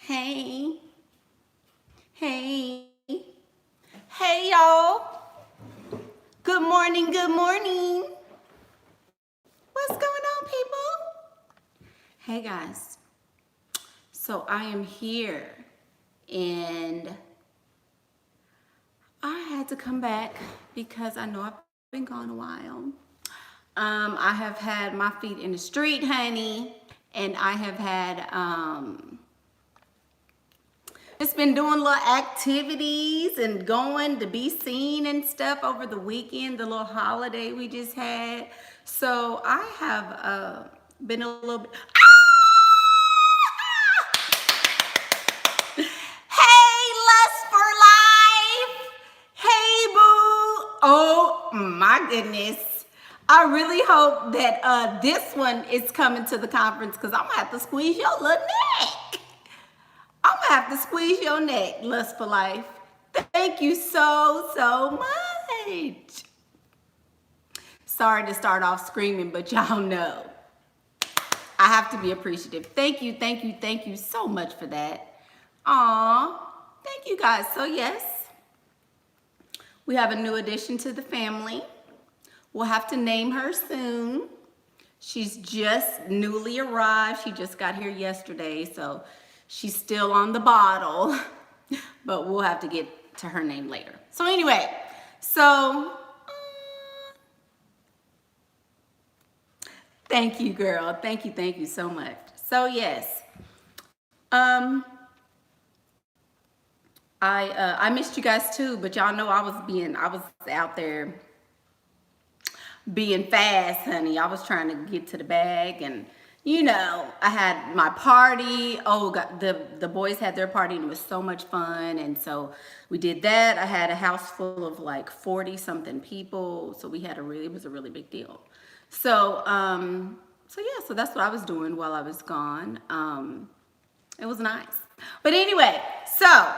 Hey, hey, hey, y'all. Good morning, good morning. What's going on, people? Hey, guys. So I am here, and I had to come back because I know I've been gone a while. I have had my feet in the street, honey, and I have had, just been doing little activities and going to be seen and stuff over the weekend, the little holiday we just had. So I have been a little bit. Hey, Lust for Life. Hey, boo. Oh my goodness. I really hope that this one is coming to the conference because I'm gonna have to squeeze your little neck. I'm gonna have to squeeze your neck, Lust for Life. Thank you so much. Sorry to start off screaming, but y'all know I have to be appreciative. Thank you so much for that. Aw, thank you guys. So yes, we have a new addition to the family. We'll have to name her soon. She's just newly arrived. She just got here yesterday, so she's still on the bottle, but we'll have to get to her name later. So anyway, thank you, girl. Thank you so much. So yes, I missed you guys too, but y'all know I was out there being fast, honey. I was trying to get to the bag, and you know, I had my party. Oh God, the boys had their party and it was so much fun, and so we did that. I had a house full of like 40 something people, so it was a really big deal. So yeah, so that's what I was doing while I was gone. It was nice. But anyway, so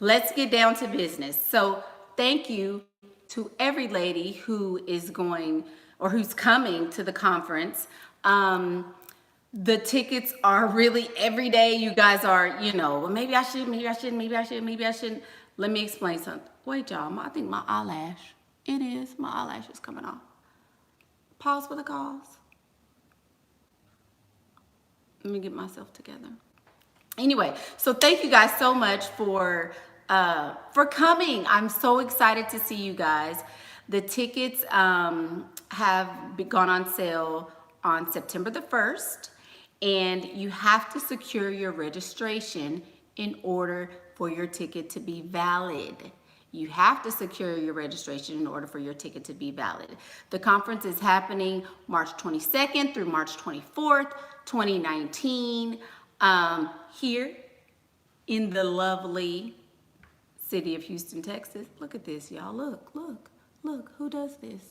let's get down to business. So thank you to every lady who is going or who's coming to the conference. The tickets are really every day. You guys are, well, maybe I should, maybe I shouldn't, maybe I should, maybe I shouldn't. Let me explain something. Wait, y'all, I think my eyelash, my eyelash is coming off. Pause for the cause. Let me get myself together. Anyway, so thank you guys so much for coming. I'm so excited to see you guys. The tickets have gone on sale on September the 1st, and you have to secure your registration in order for your ticket to be valid. You have to secure your registration in order for your ticket to be valid. The conference is happening March 22nd through March 24th, 2019, here in the lovely city of Houston, Texas. Look at this, y'all. Look. Who does this?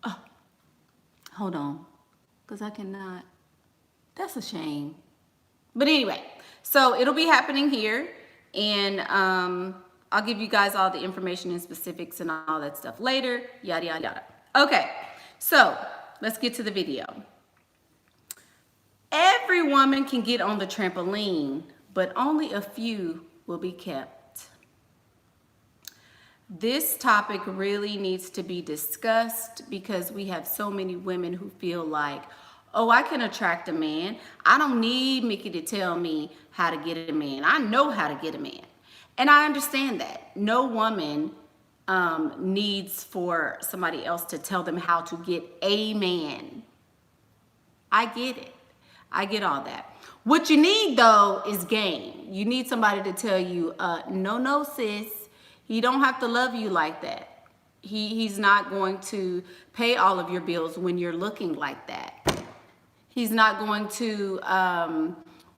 Oh, hold on, because I cannot. That's a shame. But anyway, so it'll be happening here, and I'll give you guys all the information and specifics and all that stuff later, yada, yada, yada. Okay, so let's get to the video. Every woman can get on the trampoline, but only a few will be kept. This topic really needs to be discussed because we have so many women who feel like, oh, I can attract a man. I don't need Mickey to tell me how to get a man. I know how to get a man. And I understand that. No woman needs for somebody else to tell them how to get a man. I get it. I get all that. What you need, though, is game. You need somebody to tell you, no, sis. He don't have to love you like that. He's not going to pay all of your bills when you're looking like that. He's not going to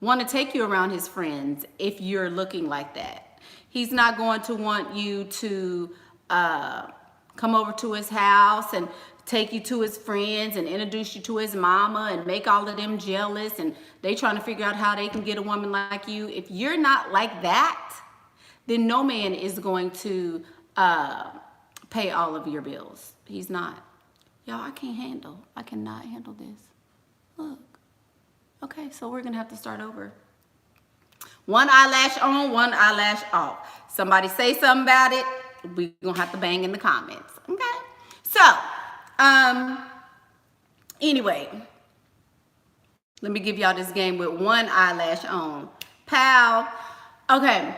want to take you around his friends if you're looking like that. He's not going to want you to come over to his house and take you to his friends and introduce you to his mama and make all of them jealous, and they trying to figure out how they can get a woman like you. If you're not like that, then no man is going to pay all of your bills. He's not. Y'all, I cannot handle this. Look. Okay, so we're gonna have to start over. One eyelash on, one eyelash off. Somebody say something about it, we're gonna have to bang in the comments. Okay? So, anyway, let me give y'all this game with one eyelash on. Pow. Okay.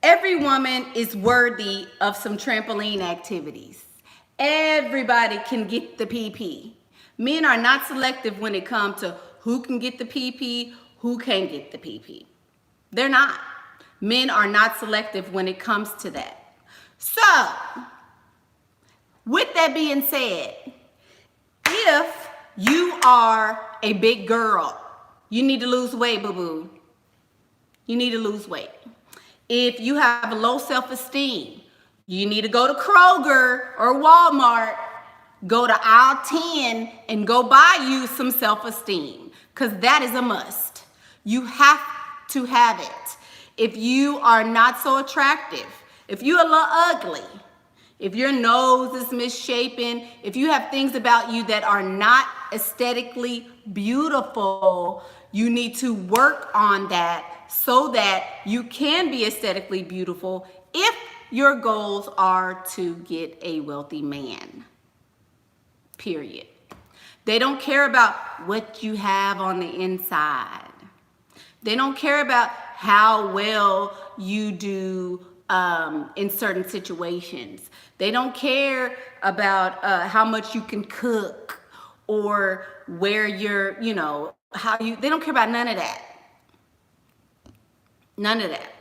Every woman is worthy of some trampoline activities. Everybody can get the PP. Men are not selective when it comes to who can get the PP, who can't get the PP. They're not. Men are not selective when it comes to that. So, with that being said, if you are a big girl, you need to lose weight, boo-boo. You need to lose weight. If you have a low self-esteem, you need to go to Kroger or Walmart, go to aisle 10 and go buy you some self-esteem, because that is a must. You have to have it. If you are not so attractive, if you're a little ugly, if your nose is misshapen, if you have things about you that are not aesthetically beautiful, you need to work on that so that you can be aesthetically beautiful if your goals are to get a wealthy man. Period. They don't care about what you have on the inside. They don't care about how well you do in certain situations. They don't care about how much you can cook or where you're, they don't care about none of that. None of that.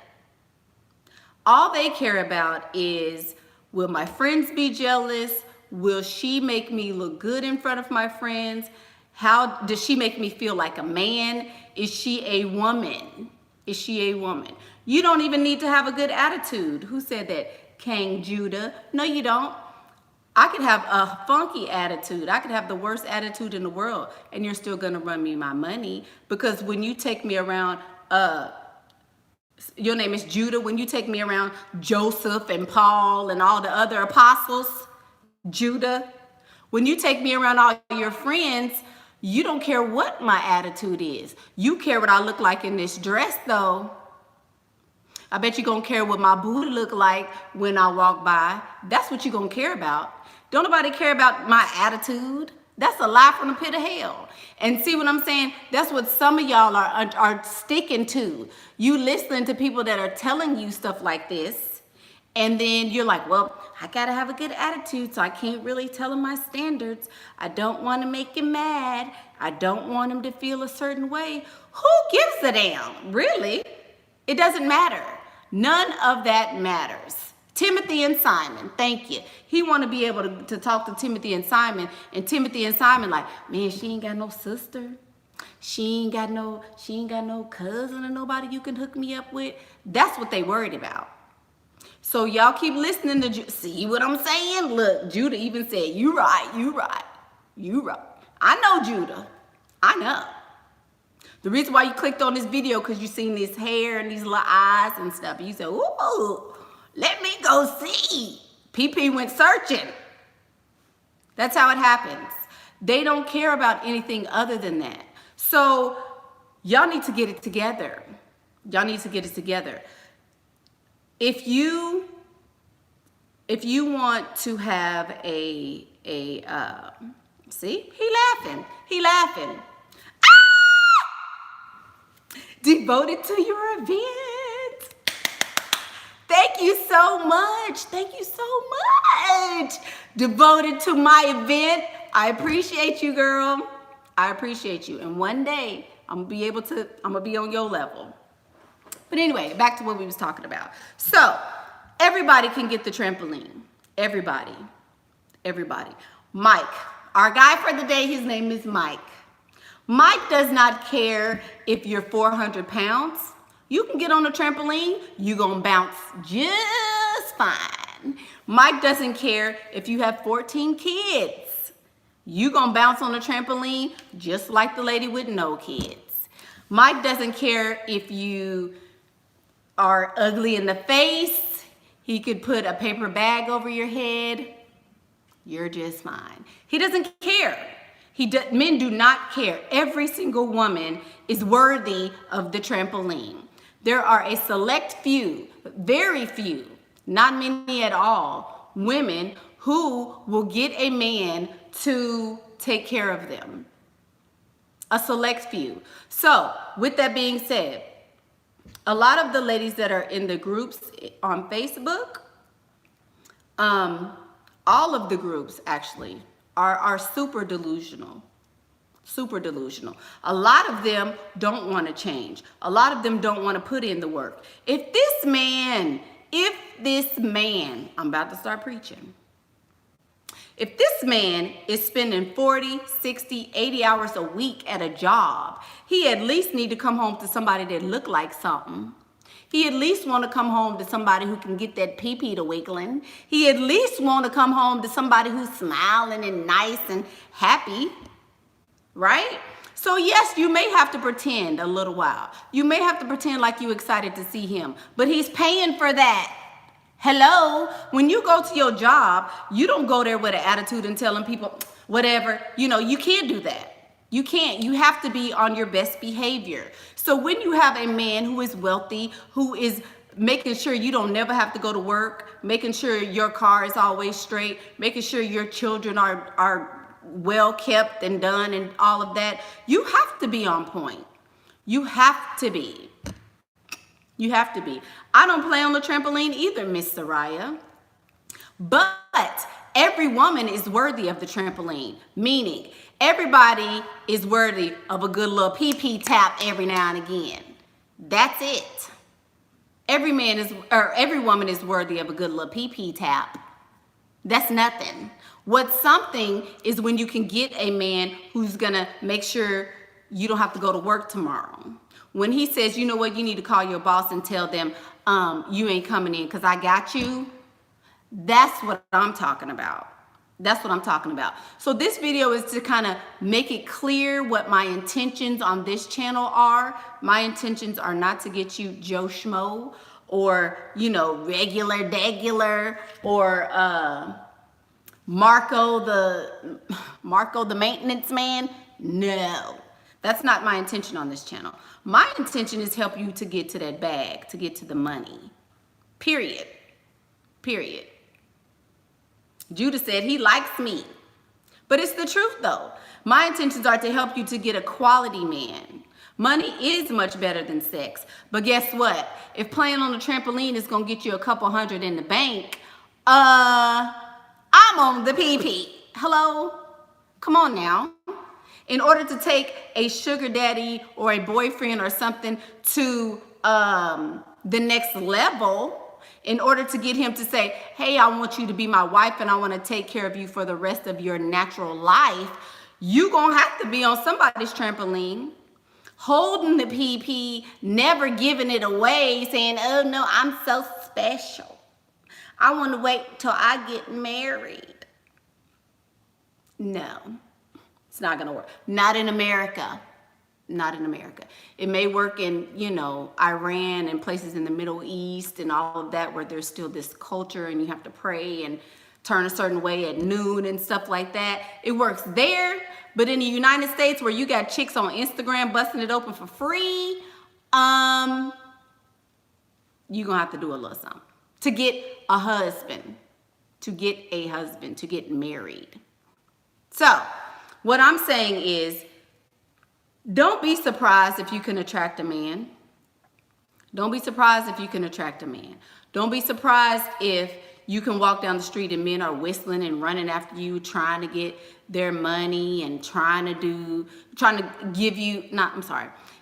All they care about is, will my friends be jealous? Will she make me look good in front of my friends? How does she make me feel like a man? Is she a woman? Is she a woman? You don't even need to have a good attitude. Who said that? King Judah. No, you don't. I could have a funky attitude. I could have the worst attitude in the world, and you're still gonna run me my money, because when you take me around, your name is Judah, when you take me around Joseph and Paul and all the other apostles, Judah, when you take me around all your friends, you don't care what my attitude is. You care what I look like in this dress, though. I bet you're gonna care what my booty look like when I walk by. That's what you're gonna care about. Don't nobody care about my attitude. That's a lie from the pit of hell. And see what I'm saying? That's what some of y'all are sticking to. You listening to people that are telling you stuff like this, and then you're like, well, I gotta have a good attitude, so I can't really tell him my standards. I don't want to make him mad. I don't want him to feel a certain way. Who gives a damn? Really? It doesn't matter. None of that matters. Timothy and Simon, thank you. He want to be able to talk to Timothy and Simon like, man, she ain't got no sister. She ain't got no cousin or nobody you can hook me up with. That's what they worried about. So y'all keep listening to, see what I'm saying? Look, Judah even said, you right. I know Judah. I know. The reason why you clicked on this video, because you seen this hair and these little eyes and stuff. And you said, ooh, let me go see. PP went searching. That's how it happens. They don't care about anything other than that. So y'all need to get it together. Y'all need to get it together. If you want to have see, he laughing. Devoted to your event. Thank you so much. Thank you so much. Devoted to my event. I appreciate you, girl. I appreciate you. And one day I'm gonna be on your level. But anyway, back to what we was talking about. So everybody can get the trampoline. Everybody. Mike, our guy for the day, his name is Mike. Mike does not care if you're 400 pounds. You can get on a trampoline, you're gonna bounce just fine. Mike doesn't care if you have 14 kids. You're gonna bounce on a trampoline just like the lady with no kids. Mike doesn't care if you are ugly in the face. He could put a paper bag over your head. You're just fine. He doesn't care. Men do not care. Every single woman is worthy of the trampoline. There are a select few, very few, not many at all, women who will get a man to take care of them. A select few. So, with that being said, a lot of the ladies that are in the groups on Facebook, all of the groups actually are super delusional. Super delusional. A lot of them don't want to change. A lot of them don't want to put in the work. If this man, I'm about to start preaching. If this man is spending 40, 60, 80 hours a week at a job, he at least need to come home to somebody that look like something. He at least want to come home to somebody who can get that pee-pee to wiggling. He at least want to come home to somebody who's smiling and nice and happy. Right? So yes, you may have to pretend a little while. You may have to pretend like you're excited to see him, but he's paying for that. Hello? When you go to your job, you don't go there with an attitude and telling people whatever. You can't do that. You can't. You have to be on your best behavior. So when you have a man who is wealthy, who is making sure you don't never have to go to work, making sure your car is always straight, making sure your children are well kept and done and all of that, you have to be on point. You have to be. You have to be. I don't play on the trampoline either, Miss Soraya. But every woman is worthy of the trampoline, meaning everybody is worthy of a good little pee-pee tap every now and again. That's it. Every woman is worthy of a good little pee-pee tap. That's nothing. What's something is when you can get a man who's gonna make sure you don't have to go to work tomorrow. When he says, you know what, you need to call your boss and tell them you ain't coming in because I got you. That's what I'm talking about. That's what I'm talking about. So this video is to kind of make it clear what my intentions on this channel are. My intentions are not to get you Joe Schmo or, regular degular or Marco the maintenance man. No, that's not my intention on this channel. My intention is help you to get to that bag, to get to the money. Period. Judah said he likes me. But it's the truth though. My intentions are to help you to get a quality man. Money is much better than sex. But guess what? If playing on the trampoline is gonna get you a couple hundred in the bank, I'm on the PP. Hello? Come on now. In order to take a sugar daddy or a boyfriend or something to the next level, in order to get him to say, hey, I want you to be my wife and I want to take care of you for the rest of your natural life, you gonna have to be on somebody's trampoline, holding the PP, never giving it away, saying, oh no, I'm so special. I want to wait till I get married. No, it's not going to work. Not in America. Not in America. It may work in, Iran and places in the Middle East and all of that where there's still this culture and you have to pray and turn a certain way at noon and stuff like that. It works there. But in the United States where you got chicks on Instagram busting it open for free, you're going to have to do a little something to get a husband, to get married. So what I'm saying is, don't be surprised if you can attract a man. Don't be surprised if you can attract a man. Don't be surprised if you can walk down the street and men are whistling and running after you, trying to get their money and trying to give you,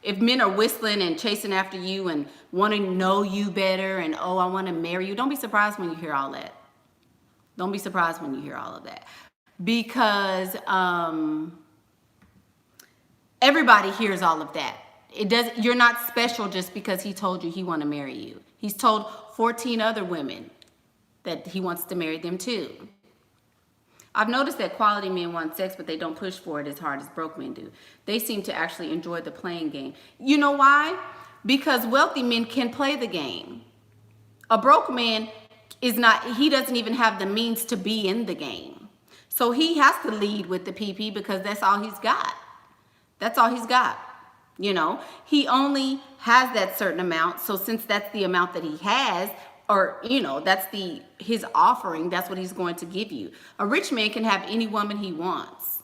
if men are whistling and chasing after you and want to know you better and, oh, I want to marry you, don't be surprised when you hear all that. Don't be surprised when you hear all of that. Because everybody hears all of that. You're not special just because he told you he want to marry you. He's told 14 other women that he wants to marry them too. I've noticed that quality men want sex, but they don't push for it as hard as broke men do. They seem to actually enjoy the playing game. You know why? Because wealthy men can play the game. A broke man he doesn't even have the means to be in the game. So he has to lead with the PP because that's all he's got. That's all he's got. You know, he only has that certain amount. So since that's the amount that he has, or, you know, that's his offering, that's what he's going to give you. A rich man can have any woman he wants.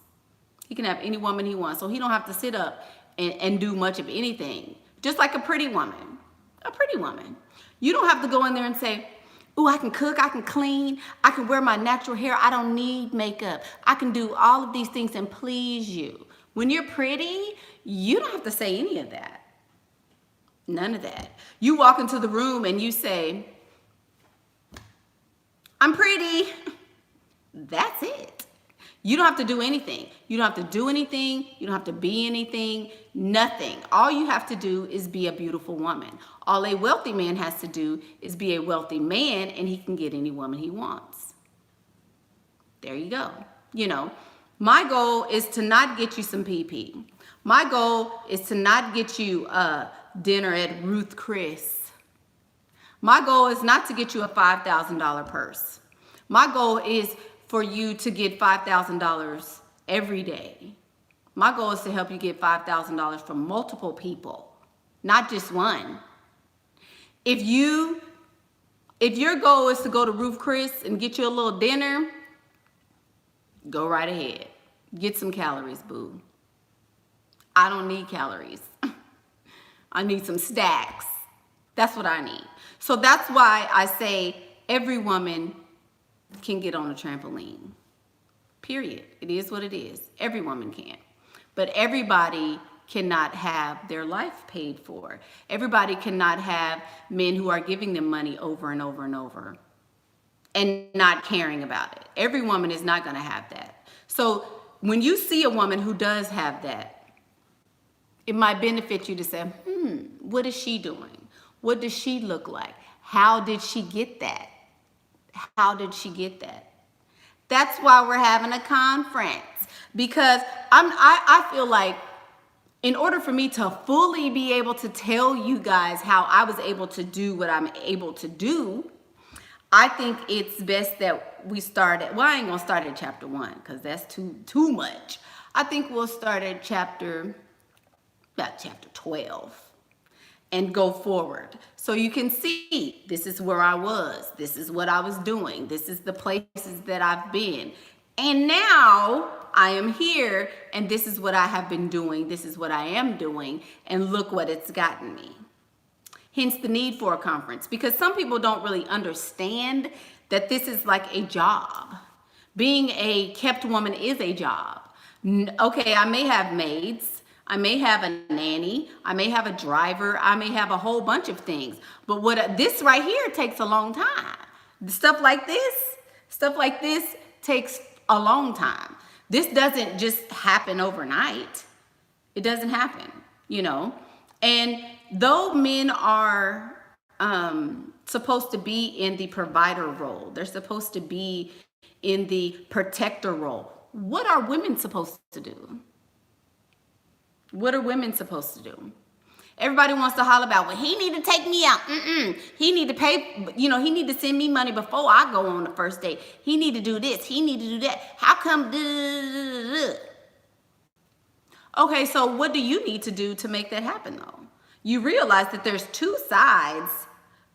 He can have any woman he wants. So he don't have to sit up and do much of anything. Just like a pretty woman. A pretty woman. You don't have to go in there and say, "Ooh, I can cook, I can clean, I can wear my natural hair, I don't need makeup. I can do all of these things and please you." When you're pretty, you don't have to say any of that. None of that. You walk into the room and you say, "I'm pretty." That's it. You don't have to do anything. You don't have to do anything. You don't have to be anything. Nothing. All you have to do is be a beautiful woman. All a wealthy man has to do is be a wealthy man, and he can get any woman he wants. There you go. You know, my goal is to not get you some PP. My goal is to not get you dinner at Ruth Chris. My goal is not to get you a $5,000 purse. My goal is for you to get $5,000 every day. My goal is to help you get $5,000 from multiple people, not just one. If your goal is to go to Ruth Chris and get you a little dinner, go right ahead. Get some calories, boo. I don't need calories. I need some stacks. That's what I need. So that's why I say every woman can get on a trampoline. Period. It is what it is. Every woman can. But everybody cannot have their life paid for. Everybody cannot have men who are giving them money over and over and over and not caring about it. Every woman is not going to have that. So when you see a woman who does have that, it might benefit you to say, what is she doing? What does she look like? How did she get that? How did she get that? That's why we're having a conference, because I feel like in order for me to fully be able to tell you guys how I was able to do what I'm able to do, I think it's best that we start at, well, I ain't gonna start at chapter 1 because that's too much. I think we'll start at chapter 12 and go forward. So you can see, this is where I was, this is what I was doing, this is the places that I've been. And now I am here and this is what I have been doing, this is what I am doing, and look what it's gotten me. Hence the need for a conference, because some people don't really understand that this is like a job. Being a kept woman is a job. Okay, I may have maids, I may have a nanny, I may have a driver, I may have a whole bunch of things. But this right here takes a long time. Stuff like this takes a long time. This doesn't just happen overnight. It doesn't happen, you know. And though men are supposed to be in the provider role, they're supposed to be in the protector role, what are women supposed to do? What are women supposed to do? Everybody wants to holler about, well, he need to take me out. He need to pay, you know, he need to send me money before I go on the first date. He need to do this. He need to do that. How come? Okay, so what do you need to do to make that happen, though? You realize that there's two sides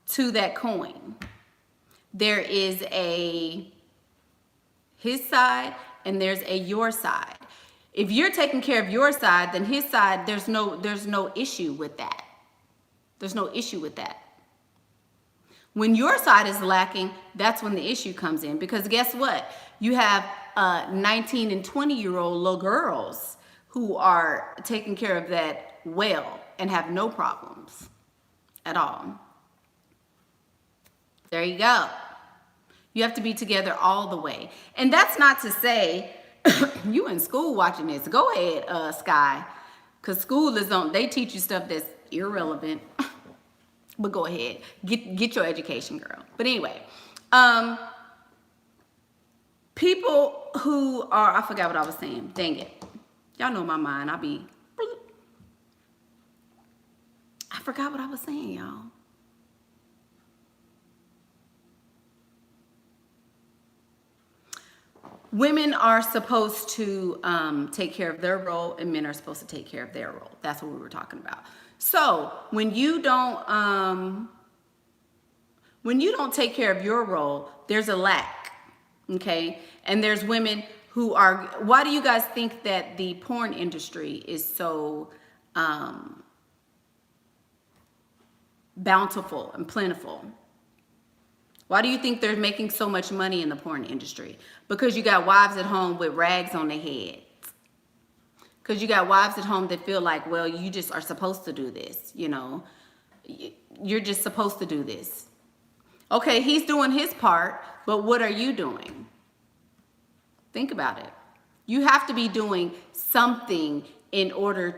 to that coin. There is a his side and there's a your side. If you're taking care of your side, then his side, there's no issue with that. There's no issue with that. When your side is lacking, that's when the issue comes in. Because guess what? You have 19 and 20-year-old little girls who are taking care of that well and have no problems at all. There you go. You have to be together all the way. And that's not to say you in school watching this. Go ahead, Sky, because school is on. They teach you stuff that's irrelevant. But go ahead, get your education, girl. But anyway, people who are, I forgot what I was saying. Dang it, y'all know my mind. I forgot what I was saying, y'all. women are supposed to take care of their role, and men are supposed to take care of their role. That's what we were talking about. So when you don't take care of your role, there's a lack, okay? And there's women who are, why do you guys think that the porn industry is so bountiful and plentiful? Why do you think they're making so much money in the porn industry? Because you got wives at home with rags on their heads. Because you got wives at home that feel like, well, you just are supposed to do this, you know. You're just supposed to do this. Okay, he's doing his part, but what are you doing? Think about it. You have to be doing something in order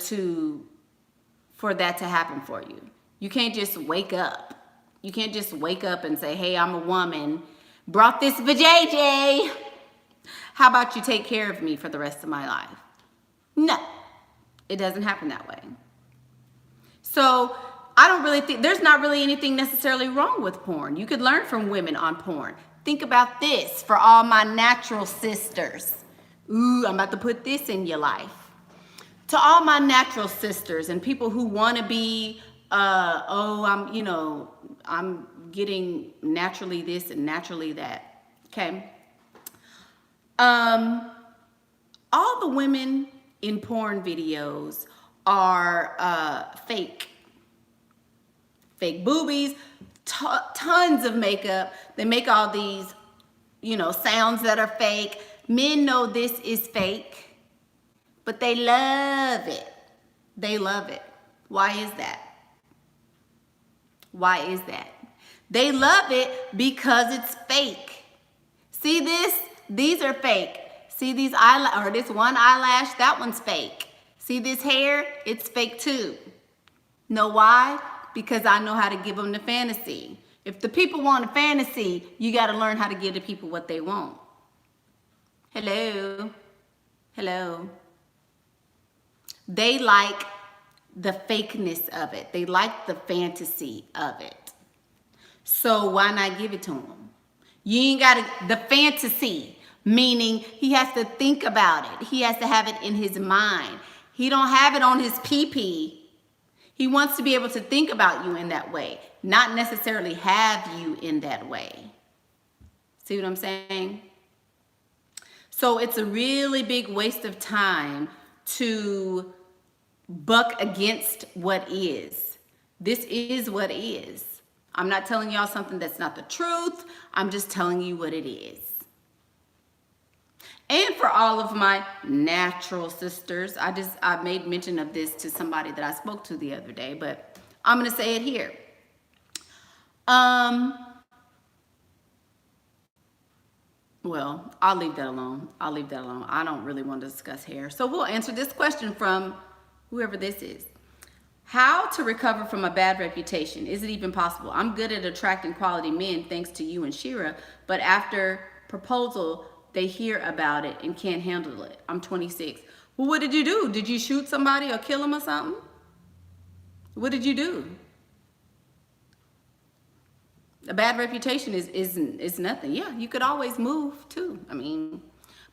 for that to happen for you. You can't just wake up. You can't just wake up and say, hey, I'm a woman, brought this for JJ. How about you take care of me for the rest of my life? No, it doesn't happen that way. So I don't really think, there's not really anything necessarily wrong with porn. You could learn from women on porn. Think about this for all my natural sisters. Ooh, I'm about to put this in your life. To all my natural sisters and people who want to be, I'm getting naturally this and naturally that, okay? All the women in porn videos are fake. Fake boobies, tons of makeup. They make all these, sounds that are fake. Men know this is fake, but they love it. They love it. Why is that? Why is that? They love it because it's fake. See this? These are fake. See these eyelash, or this one eyelash, that one's fake. See this hair? It's fake too. Know why? Because I know how to give them the fantasy. If the people want a fantasy, you got to learn how to give the people what they want. Hello? Hello? They like the fakeness of it. They like the fantasy of it. So why not give it to them? You ain't got the fantasy, meaning he has to think about it. He has to have it in his mind. He don't have it on his pee-pee. He wants to be able to think about you in that way, not necessarily have you in that way. See what I'm saying? So it's a really big waste of time to buck against what is. This is what is. I'm not telling y'all something that's not the truth. I'm just telling you what it is. And for all of my natural sisters, I made mention of this to somebody that I spoke to the other day, but I'm going to say it here. Well, I'll leave that alone. I'll leave that alone. I don't really want to discuss hair. So we'll answer this question from whoever this is. How to recover from a bad reputation? Is it even possible? I'm good at attracting quality men thanks to you and Shira, but after proposal, they hear about it and can't handle it. I'm 26. Well, what did you do? Did you shoot somebody or kill them or something? What did you do? A bad reputation is nothing. Yeah, you could always move too.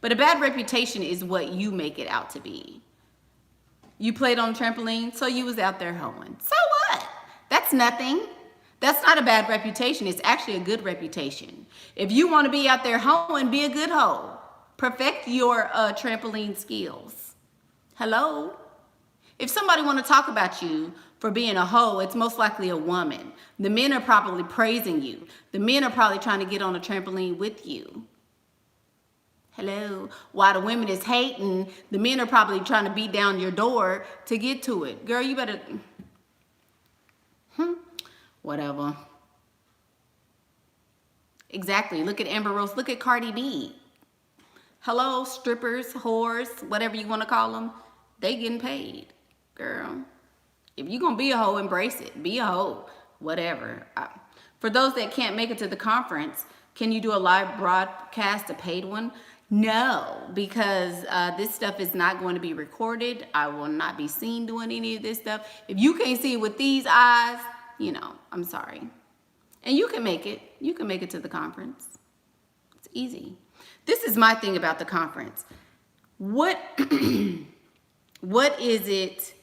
But a bad reputation is what you make it out to be. You played on trampoline, so you was out there hoeing. So what? That's nothing. That's not a bad reputation. It's actually a good reputation. If you want to be out there hoeing, be a good hoe. Perfect your trampoline skills. Hello? If somebody want to talk about you for being a hoe, it's most likely a woman. The men are probably praising you. The men are probably trying to get on a trampoline with you. Hello? While the women is hating, the men are probably trying to beat down your door to get to it. Girl, you better... Whatever. Exactly. Look at Amber Rose. Look at Cardi B. Hello, strippers, whores, whatever you want to call them. They getting paid, girl. If you're going to be a hoe, embrace it. Be a hoe. Whatever. For those that can't make it to the conference, can you do a live broadcast, a paid one? No, because this stuff is not going to be recorded. I will not be seen doing any of this stuff. If you can't see it with these eyes, I'm sorry. And you can make it. You can make it to the conference. It's easy. This is my thing about the conference. What what is it?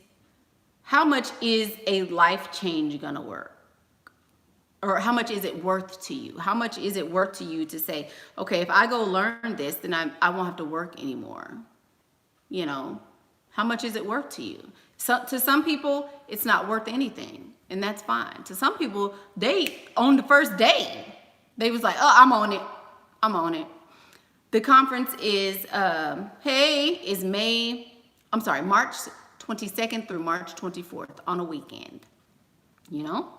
How much is a life change gonna work? Or how much is it worth to you? How much is it worth to you to say, okay, if I go learn this, then I won't have to work anymore? You know, how much is it worth to you? So, to some people, it's not worth anything, and that's fine. To some people, they, on the first day, they was like, oh, I'm on it. I'm on it. The conference is, is March 22nd through March 24th on a weekend, you know?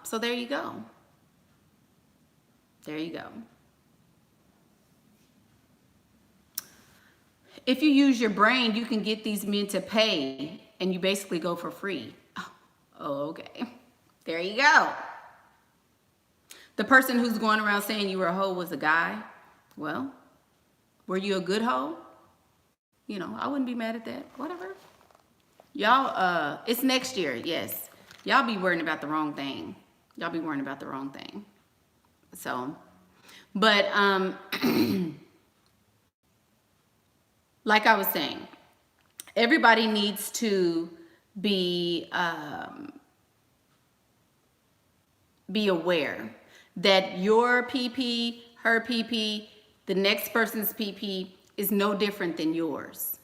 So there you go. There you go. If you use your brain, you can get these men to pay and you basically go for free. Oh, okay. There you go. The person who's going around saying you were a hoe was a guy. Well, were you a good hoe? You know, I wouldn't be mad at that. Whatever. Y'all, it's next year, yes. Y'all be worrying about the wrong thing. Y'all be worrying about the wrong thing. So, but, like I was saying, everybody needs to be aware that your PP, her PP, the next person's PP is no different than yours.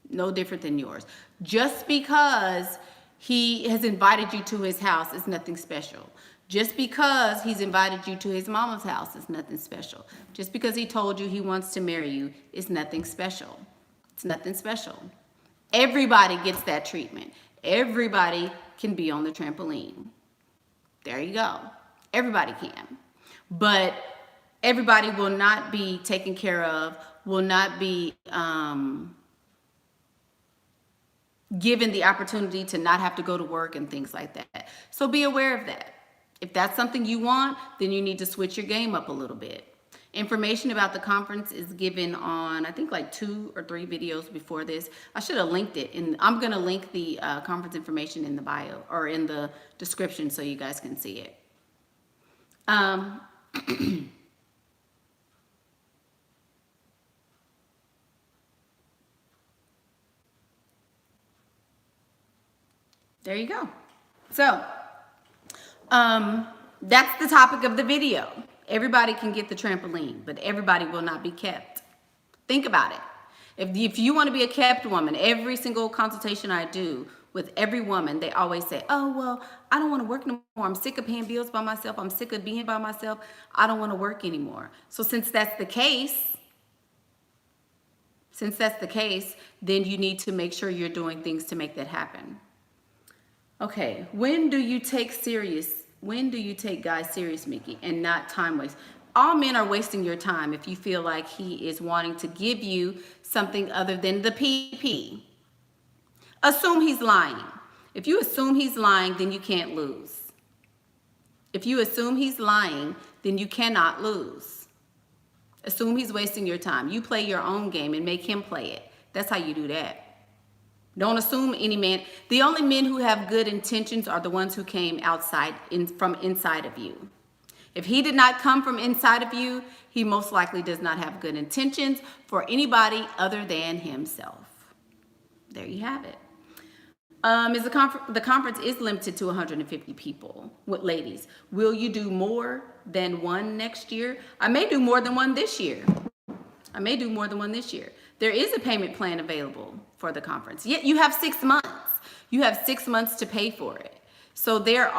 No different than yours. Just because he has invited you to his house is nothing special. Just because he's invited you to his mama's house is nothing special. Just because he told you he wants to marry you is nothing special. It's nothing special. Everybody gets that treatment. Everybody can be on the trampoline. There you go. Everybody can. But everybody will not be taken care of, will not be given the opportunity to not have to go to work and things like that. So be aware of that. If that's something you want, then you need to switch your game up a little bit. Information about the conference is given on, I think, like 2 or 3 videos before this. I should have linked it, and I'm going to link the conference information in the bio or in the description so you guys can see it. There you go. So, that's the topic of the video. Everybody can get the trampoline, but everybody will not be kept. Think about it. If you want to be a kept woman, every single consultation I do with every woman, they always say, oh, well, I don't want to work no more. I'm sick of paying bills by myself. I'm sick of being by myself. I don't want to work anymore. So since that's the case, then you need to make sure you're doing things to make that happen. Okay, when do you take guys serious, Mickey, and not time waste? All men are wasting your time if you feel like he is wanting to give you something other than the PP. Assume he's lying. If you assume he's lying, then you can't lose. If you assume he's lying, then you cannot lose. Assume he's wasting your time. You play your own game and make him play it. That's how you do that. Don't assume any man. The only men who have good intentions are the ones who came from inside of you. If he did not come from inside of you, he most likely does not have good intentions for anybody other than himself. There you have it. The conference is limited to 150 people. Ladies, will you do more than one next year? I may do more than one this year. There is a payment plan available for the conference. Yet you have 6 months. You have 6 months to pay for it. So there's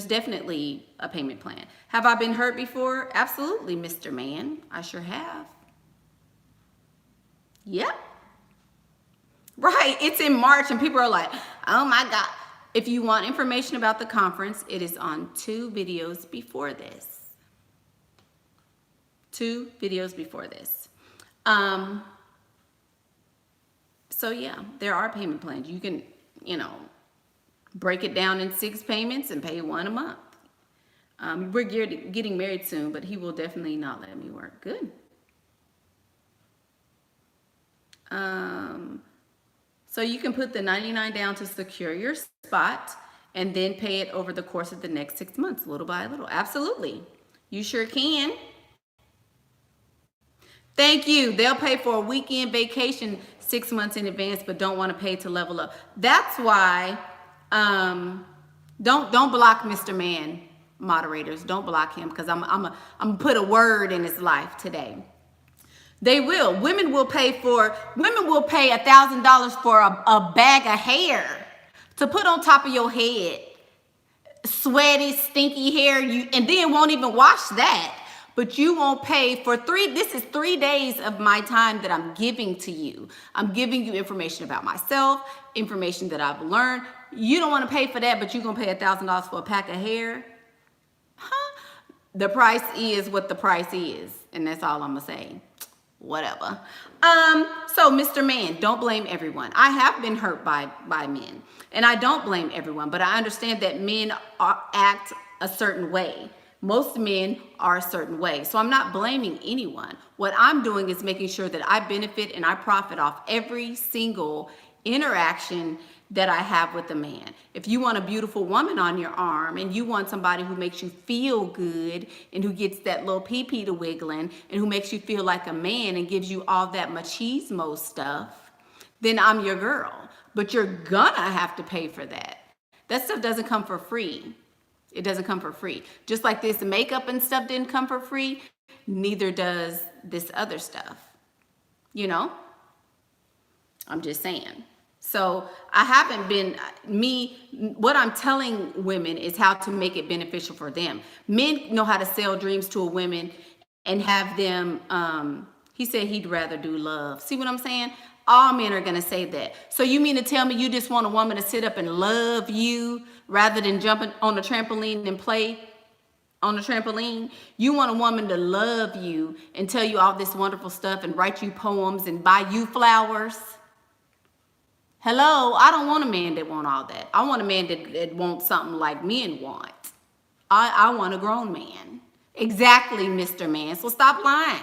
definitely a payment plan. Have I been hurt before? Absolutely, Mr. Man. I sure have. Yep. Right, it's in March and people are like, oh my God. If you want information about the conference, it is on 2 videos before this. 2 videos before this. So yeah, there are payment plans. You can, break it down in 6 payments and pay 1 a month. We're getting married soon, but he will definitely not let me work. Good. So you can put the $99 down to secure your spot and then pay it over the course of the next 6 months, little by little. Absolutely. You sure can. Thank you. They'll pay for a weekend vacation 6 months in advance, but don't want to pay to level up. That's why don't block Mr. Man, moderators. Don't block him, because I'm gonna put a word in his life today. They will. Women will pay $1,000 for a bag of hair to put on top of your head. Sweaty, stinky hair, and then won't even wash that. But you won't pay for this is 3 days of my time that I'm giving to you. I'm giving you information about myself, information that I've learned. You don't want to pay for that, but you're going to pay $1,000 for a pack of hair? Huh? The price is what the price is. And that's all I'm going to say. Whatever. So Mr. Man, don't blame everyone. I have been hurt by men, and I don't blame everyone, but I understand that men act a certain way. Most men are a certain way. So I'm not blaming anyone. What I'm doing is making sure that I benefit and I profit off every single interaction that I have with a man. If you want a beautiful woman on your arm, and you want somebody who makes you feel good and who gets that little pee-pee to wiggling and who makes you feel like a man and gives you all that machismo stuff, then I'm your girl. But you're gonna have to pay for that. That stuff doesn't come for free. It doesn't come for free. Just like this makeup and stuff didn't come for free, neither does this other stuff. You know? I'm just saying. So I haven't been, what I'm telling women is how to make it beneficial for them. Men know how to sell dreams to a woman and have them, he said he'd rather do love. See what I'm saying? All men are going to say that. So you mean to tell me you just want a woman to sit up and love you rather than jumping on the trampoline and play on the trampoline? You want a woman to love you and tell you all this wonderful stuff and write you poems and buy you flowers? Hello, I don't want a man that want all that. I want a man that wants something like men want. I want a grown man. Exactly, Mr. Man. So stop lying.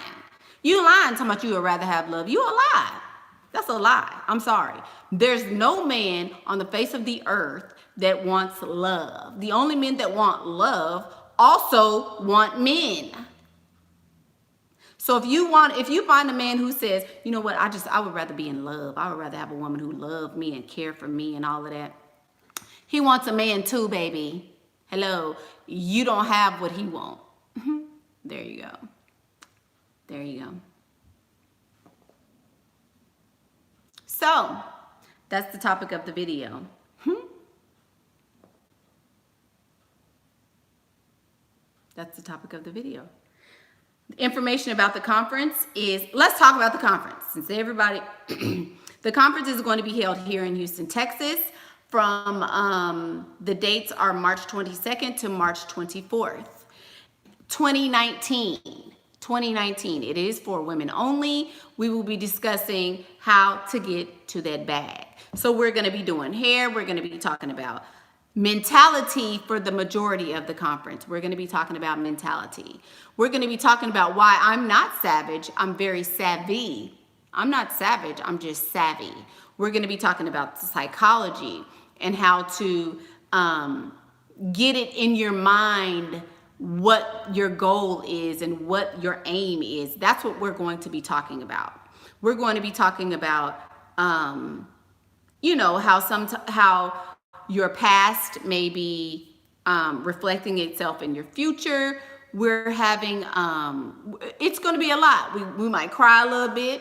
You lying talking about you would rather have love. You a lie. That's a lie. I'm sorry. There's no man on the face of the earth that wants love. The only men that want love also want men. So if you find a man who says, you know what, I would rather be in love. I would rather have a woman who loved me and care for me and all of that. He wants a man too, baby. Hello. You don't have what he wants. There you go. There you go. So that's the topic of the video. That's the topic of the video. Information about the conference is, let's talk about the conference. Since everybody, the conference is going to be held here in Houston, Texas. From the dates are March 22nd to March 24th, 2019. 2019. It is for women only. We will be discussing how to get to that bag. So we're going to be doing hair. We're going to be talking about mentality for the majority of the conference. We're going to be talking about mentality. We're going to be talking about why I'm not savage. I'm very savvy. I'm not savage. I'm just savvy. We're going to be talking about psychology and how to get it in your mind what your goal is and what your aim is. That's what we're going to be talking about. We're going to be talking about, how your past may be reflecting itself in your future. We're having, it's going to be a lot. We might cry a little bit.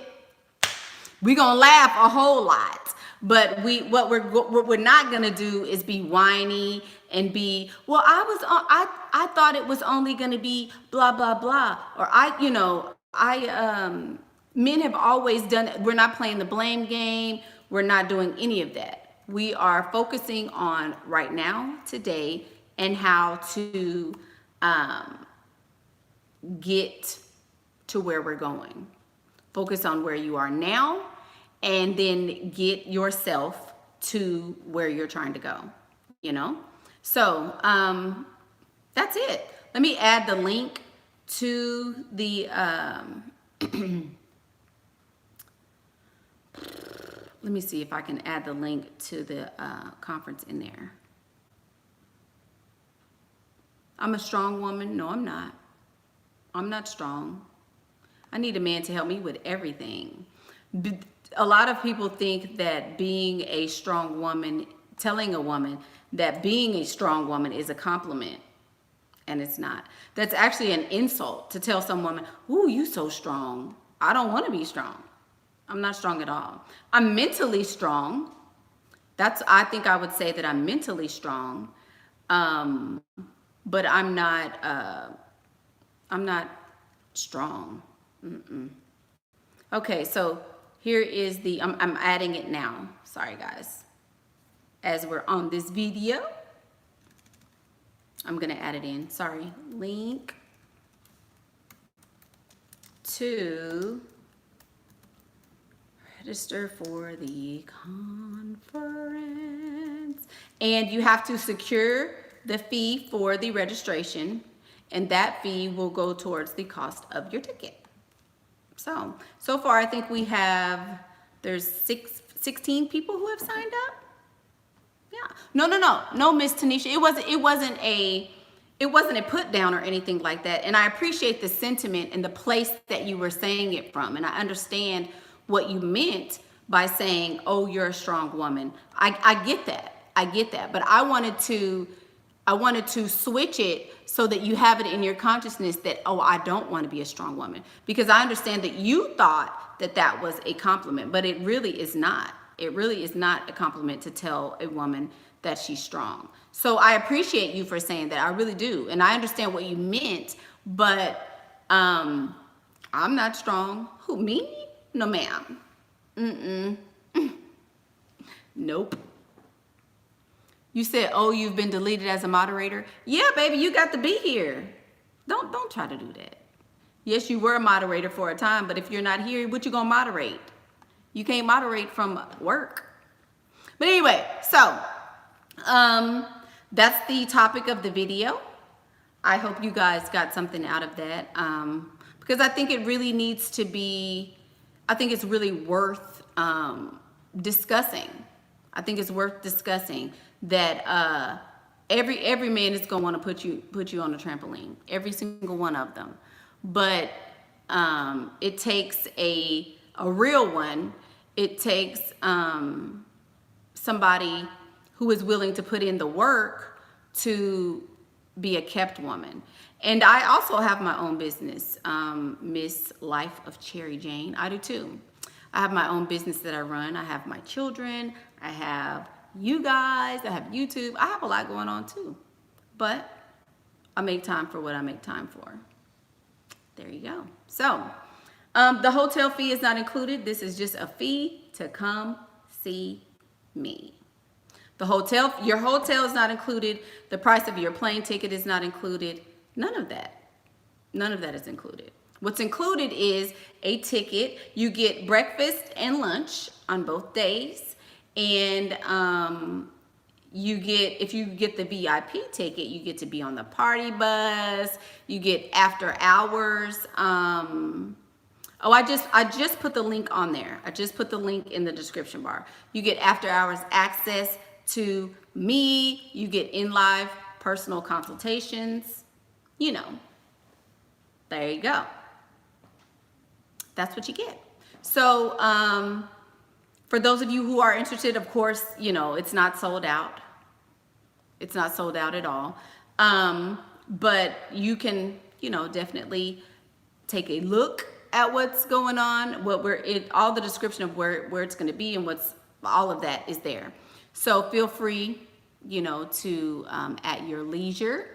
We're going to laugh a whole lot. But what we're not going to do is be whiny and be, well, I thought it was only going to be blah, blah, blah. Or men have always done it. We're not playing the blame game. We're not doing any of that. We are focusing on right now, today, and how to get to where we're going. Focus on where you are now, and then get yourself to where you're trying to go, So that's it. Let me add the link to the, let me see if I can add the link to the conference in there. I'm a strong woman. No, I'm not. I'm not strong. I need a man to help me with everything. A lot of people think that being a strong woman, telling a woman that being a strong woman is a compliment. And it's not. That's actually an insult to tell some woman, ooh, you so strong. I don't want to be strong. I'm not strong at all. I'm mentally strong. I think I would say that I'm mentally strong. But I'm not strong. Okay, so here is I'm adding it now. Sorry guys. As we're on this video, I'm gonna add it in. Sorry. Link to register for the conference. And you have to secure the fee for the registration, and that fee will go towards the cost of your ticket. So far I think there's 16 people who have signed up. Yeah. No, Miss Tanisha. It wasn't a put down or anything like that. And I appreciate the sentiment and the place that you were saying it from. And I understand what you meant by saying, oh, you're a strong woman. I get that. But I wanted to switch it so that you have it in your consciousness that, oh, I don't want to be a strong woman. Because I understand that you thought that was a compliment, but it really is not. It really is not a compliment to tell a woman that she's strong. So I appreciate you for saying that. I really do. And I understand what you meant, but I'm not strong. Who, me? No, ma'am. Nope. You said, oh, you've been deleted as a moderator? Yeah, baby, you got to be here. Don't try to do that. Yes, you were a moderator for a time, but if you're not here, what you gonna moderate? You can't moderate from work. But anyway, so that's the topic of the video. I hope you guys got something out of that, because I think it really needs to be, I think it's really worth discussing. I think it's worth discussing that every man is gonna want to put you on a trampoline, every single one of them. But it takes a real one. It takes somebody who is willing to put in the work to be a kept woman. And I also have my own business, Miss Life of Cherry Jane. I do too. I have my own business that I run. I have my children. I have you guys. I have YouTube. I have a lot going on too. But I make time for what I make time for. There you go. So the hotel fee is not included. This is just a fee to come see me. Your hotel is not included. The price of your plane ticket is not included. None of that is included. What's included is a ticket. You get breakfast and lunch on both days. And if you get the VIP ticket, you get to be on the party bus. You get after hours. I just put the link on there. I just put the link in the description bar. You get after hours access to me. You get in live personal consultations. You know, there you go. That's what you get. So for those of you who are interested, of course, you know, it's not sold out. It's not sold out at all. But you can, you know, definitely take a look at what's going on, all the description of where it's going to be and all of that is there. So feel free, you know, to at your leisure,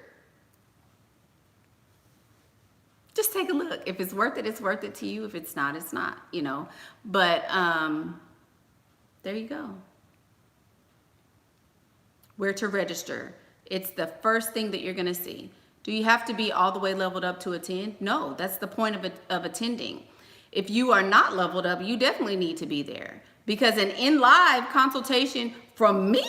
just take a look. If it's worth it to you. If it's not, it's not, you know. But there you go. Where to register. It's the first thing that you're going to see. Do you have to be all the way leveled up to attend? No, that's the point of attending. If you are not leveled up, you definitely need to be there, because an in-live consultation from me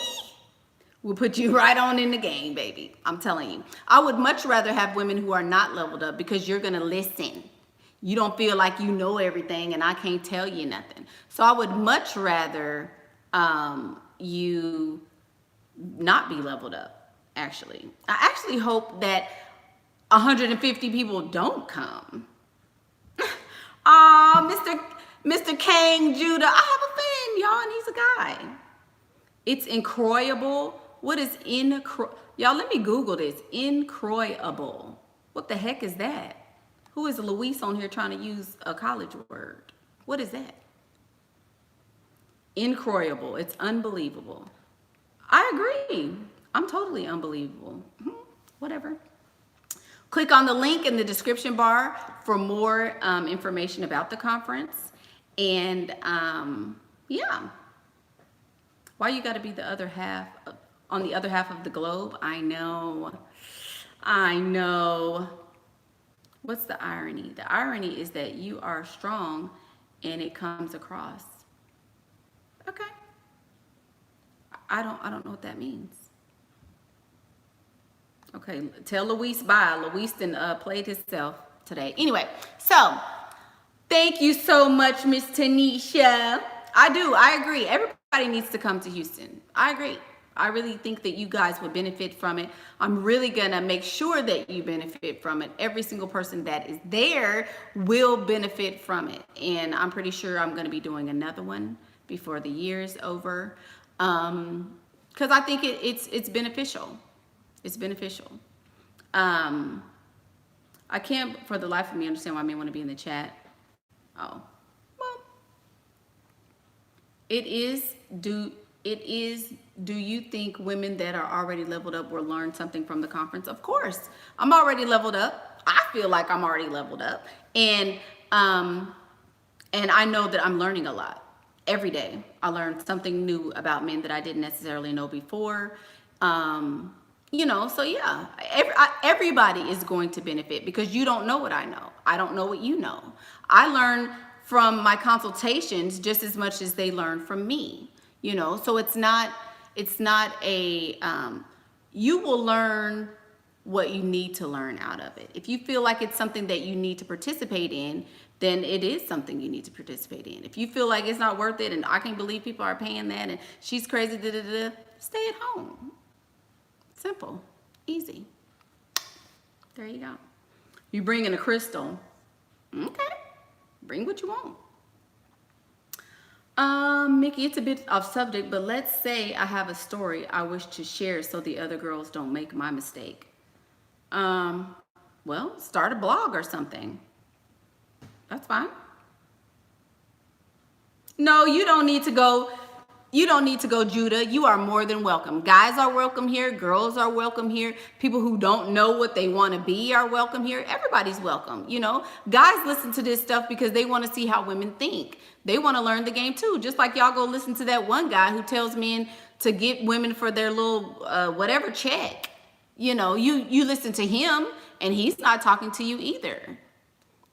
will put you right on in the game, baby. I'm telling you. I would much rather have women who are not leveled up, because you're going to listen. You don't feel like you know everything and I can't tell you nothing. So I would much rather you not be leveled up, actually. I actually hope that 150 people don't come. Ah, Mr. Kang Judah, I have a fan, y'all, and he's a guy. It's incroyable. What is y'all, let me Google this. Incroyable. What the heck is that? Who is Luis on here trying to use a college word? What is that? Incroyable. It's unbelievable. I agree. I'm totally unbelievable. Whatever. Click on the link in the description bar for more information about the conference. And yeah. Why you got to be the other half on the other half of the globe? I know. What's the irony? The irony is that you are strong and it comes across. Okay. I don't know what that means. Okay, tell Luis bye. Luis done played himself today. Anyway, so thank you so much, Miss Tanisha. I agree. Everybody needs to come to Houston. I agree. I really think that you guys would benefit from it. I'm really gonna make sure that you benefit from it. Every single person that is there will benefit from it. And I'm pretty sure I'm gonna be doing another one before the year's over. Because I think it's beneficial. It's beneficial. I can't for the life of me understand why men want to be in the chat. Oh, well, it is. Do you think women that are already leveled up will learn something from the conference? Of course, I'm already leveled up. I feel like I'm already leveled up, and I know that I'm learning a lot every day. I learned something new about men that I didn't necessarily know before. You know, so yeah, everybody is going to benefit because you don't know what I know. I don't know what you know. I learn from my consultations just as much as they learn from me, you know, so it's not a, you will learn what you need to learn out of it. If you feel like it's something that you need to participate in, then it is something you need to participate in. If you feel like it's not worth it and I can't believe people are paying that and she's crazy, stay at home. Simple, easy. There you go. You bring in a crystal. Okay, bring what you want. Mickey, it's a bit off subject, but let's say I have a story I wish to share so the other girls don't make my mistake. Well, start a blog or something. That's fine. No, you don't need to go. You don't need to go, Judah. You are more than welcome. Guys are welcome here. Girls are welcome here. People who don't know what they want to be are welcome here. Everybody's welcome. You know, guys listen to this stuff because they want to see how women think. They want to learn the game too. Just like y'all go listen to that one guy who tells men to get women for their little whatever check. You know, you listen to him and he's not talking to you either.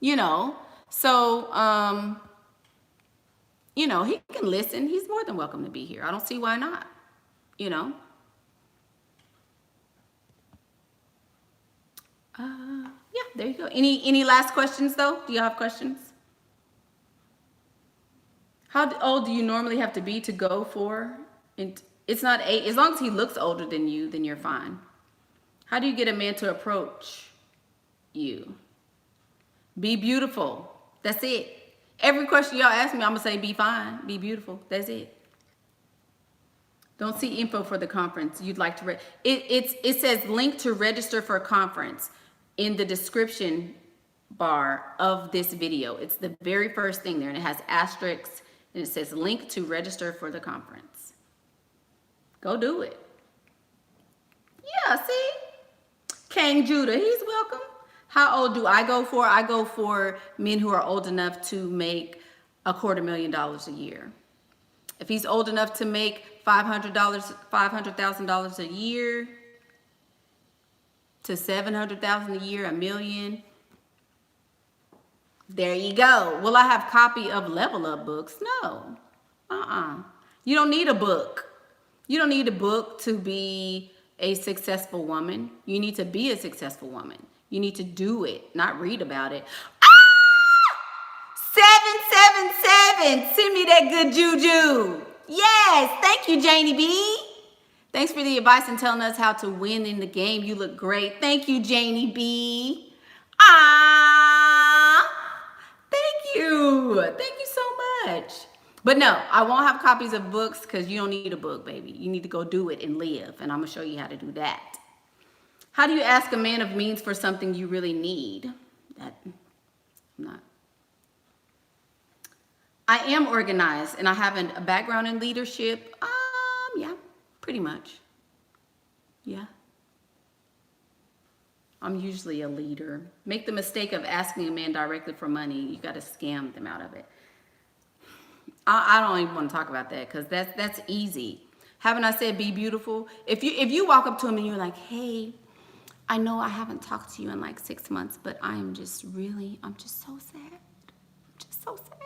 You know, so you know, he can listen. He's more than welcome to be here. I don't see why not, you know. Yeah, there you go. Any last questions, though? Do you have questions? How old do you normally have to be to go for? And it's not age. As long as he looks older than you, then you're fine. How do you get a man to approach you? Be beautiful. That's it. Every question y'all ask me, I'm gonna say be fine, be beautiful. That's it. Don't see info for the conference. You'd like to it says link to register for a conference in the description bar of this video. It's the very first thing there, and it has asterisks, and it says link to register for the conference. Go do it. Yeah, see? King Judah, he's welcome. How old do I go for? I go for men who are old enough to make $250,000 a year. If he's old enough to make $500,000 a year to $700,000 a year, $1 million. There you go. Will I have a copy of Level Up books? No. You don't need a book. You don't need a book to be a successful woman. You need to be a successful woman. You need to do it, not read about it. 777, send me that good juju. Yes, thank you, Janie B. Thanks for the advice and telling us how to win in the game. You look great. Thank you, Janie B. Ah, thank you. Thank you so much. But no, I won't have copies of books because you don't need a book, baby. You need to go do it and live. And I'm going to show you how to do that. How do you ask a man of means for something you really need? I'm not. I am organized and I have a background in leadership. Yeah, pretty much. Yeah. I'm usually a leader. Make the mistake of asking a man directly for money. You got to scam them out of it. I don't even want to talk about that because that's easy. Haven't I said be beautiful? If you walk up to him and you're like, hey, I know I haven't talked to you in like 6 months, but I'm just so sad. I'm just so sad.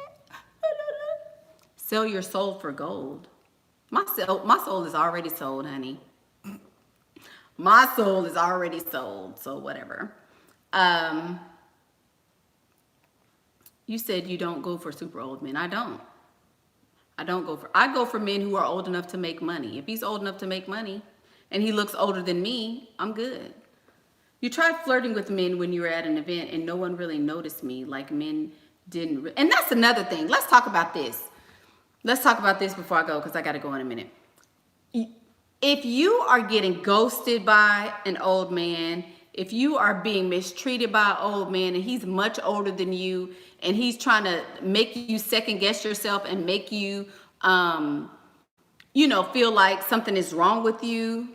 Sell your soul for gold. My soul is already sold, honey. My soul is already sold, so whatever. You said you don't go for super old men. I don't. I go for men who are old enough to make money. If he's old enough to make money and he looks older than me, I'm good. You tried flirting with men when you were at an event and no one really noticed me, like men didn't. And that's another thing. Let's talk about this. Let's talk about this before I go because I got to go in a minute. If you are getting ghosted by an old man, if you are being mistreated by an old man and he's much older than you and he's trying to make you second guess yourself and make you, feel like something is wrong with you,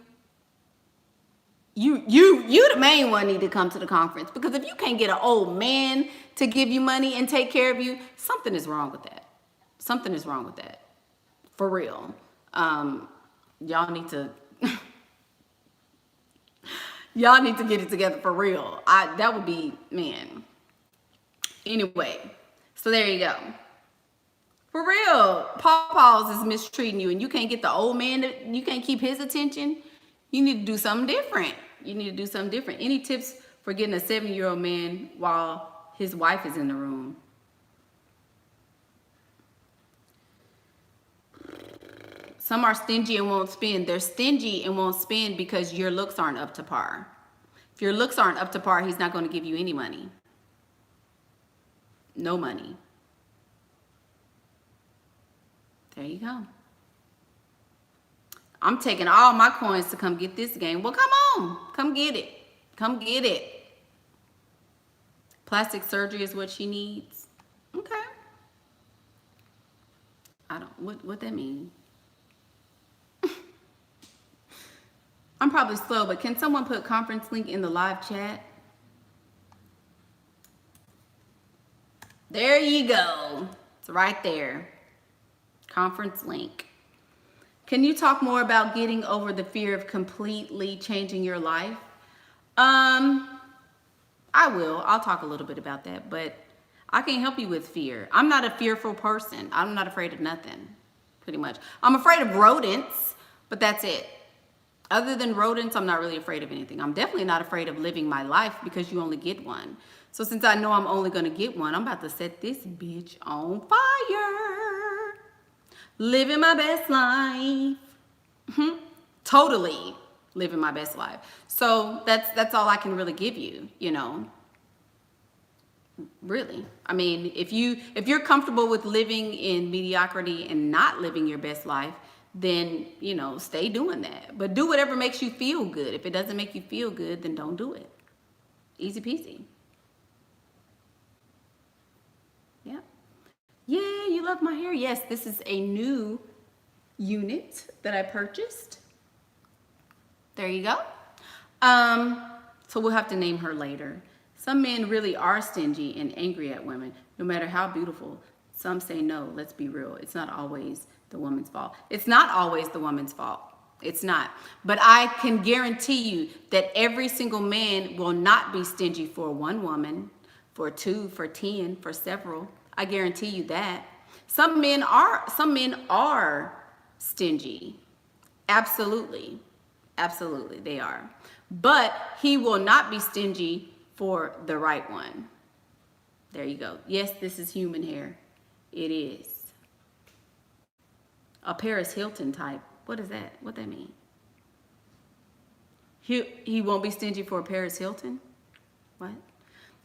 you the main one need to come to the conference, because if you can't get an old man to give you money and take care of you, something is wrong with that. Something is wrong with that. For real. Y'all need to get it together for real. That would be, man. Anyway, so there you go. For real, Paws is mistreating you and you can't get the old man, you can't keep his attention. You need to do something different. Any tips for getting a 70-year-old man while his wife is in the room? Some are stingy and won't spend. They're stingy and won't spend because your looks aren't up to par. If your looks aren't up to par, he's not going to give you any money. No money. There you go. I'm taking all my coins to come get this game. Well, come on. Come get it. Come get it. Plastic surgery is what she needs. Okay. What that mean? I'm probably slow, but can someone put conference link in the live chat? There you go. It's right there. Conference link. Can you talk more about getting over the fear of completely changing your life? I will. I'll talk a little bit about that, but I can't help you with fear. I'm not a fearful person. I'm not afraid of nothing, pretty much. I'm afraid of rodents, but that's it. Other than rodents, I'm not really afraid of anything. I'm definitely not afraid of living my life because you only get one. So since I know I'm only going to get one, I'm about to set this bitch on fire. Living my best life. Totally living my best life. So that's all I can really give you, Really. I mean, if you're comfortable with living in mediocrity and not living your best life, then, stay doing that. But do whatever makes you feel good. If it doesn't make you feel good, then don't do it. Easy peasy. Yeah. Yeah, you love my hair. Yes, this is a new unit that I purchased. There you go. So we'll have to name her later. Some men really are stingy and angry at women, no matter how beautiful. Some say no, let's be real. It's not always the woman's fault. It's not always the woman's fault. It's not. But I can guarantee you that every single man will not be stingy for one woman, for two, for 10, for several. I guarantee you that. Some men are stingy. Absolutely. Absolutely, they are. But he will not be stingy for the right one. There you go. Yes, this is human hair. It is. A Paris Hilton type. What is that? What that mean? He won't be stingy for a Paris Hilton? What?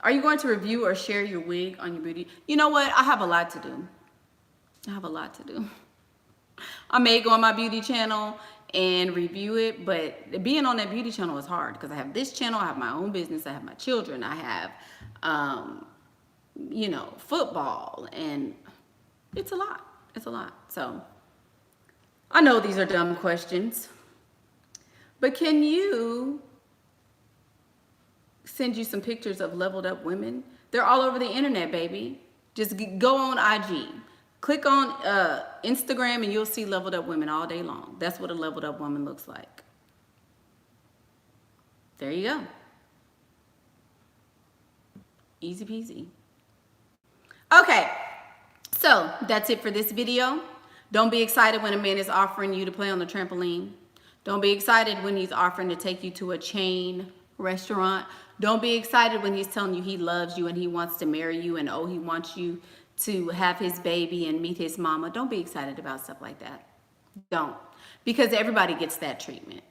Are you going to review or share your wig on your beauty? You know what? I have a lot to do. I have a lot to do. I may go on my beauty channel and review it, but being on that beauty channel is hard because I have this channel, I have my own business, I have my children, I have, you know, football, and it's a lot. It's a lot. So I know these are dumb questions, but can you send you some pictures of leveled up women? They're all over the internet, baby. Just go on IG. Click on Instagram and you'll see leveled up women all day long. That's what a leveled up woman looks like. There you go. Easy peasy. Okay, so that's it for this video. Don't be excited when a man is offering you to play on the trampoline. Don't be excited when he's offering to take you to a chain restaurant. Don't be excited when he's telling you he loves you and he wants to marry you and oh, he wants you to have his baby and meet his mama. Don't be excited about stuff like that. Don't. Because everybody gets that treatment.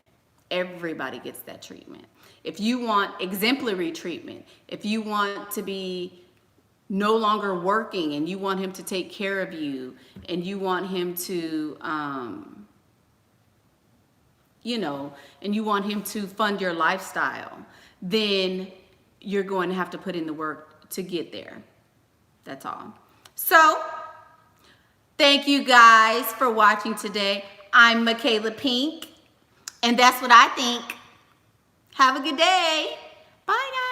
Everybody gets that treatment. If you want exemplary treatment, if you want to be no longer working and you want him to take care of you and you want him to, you know, and you want him to fund your lifestyle, then you're going to have to put in the work to get there. That's all. So, thank you guys for watching today. I'm Michaela Pink, and that's what I think. Have a good day. Bye now.